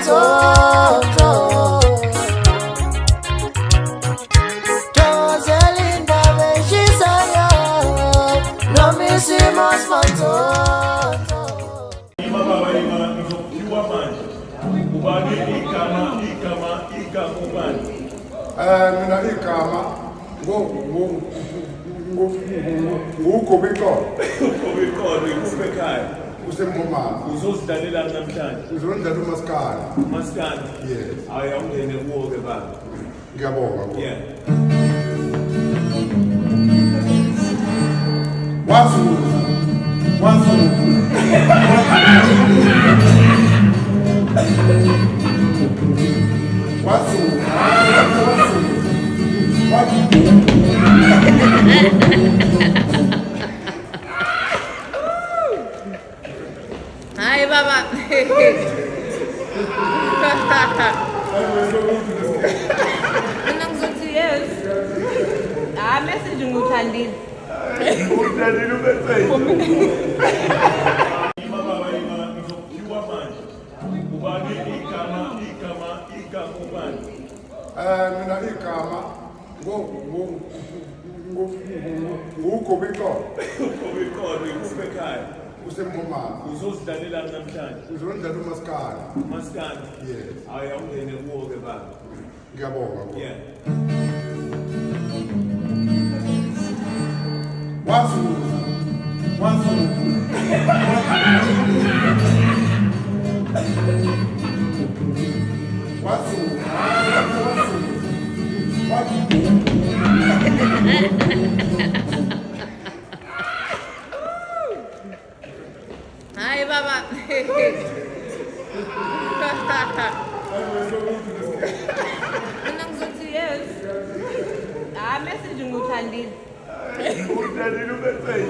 Tonto Joselinda Veshisayo Nomissimos Tonto Baba ngizokuphiwa manje ubani igama ubani mina igama ngugobekolo ikuphi ekhaya usempumana uzozidlalela namhlanje uzondlala umaskandi. maskandi Yes. hayi awungene kuwo-ke baba Ngiyabonga. yeah Wazuza Hi, Baba. Ngizothi yes. Message nguthandile. uthandile ubetheni baba ngizokuphiwa manje ubani igama ubani mina igama ngugobekolo ikuphi ekhaya usempumana uzozidlalela namhlanje uzondlala umaskandi. maskandi Yes. hayi awungene kuwo-ke baba Ngiyabonga. yeah Wazuza Hi, Baba. Ngizothi yes. Message nguthandile. uthandile ubetheni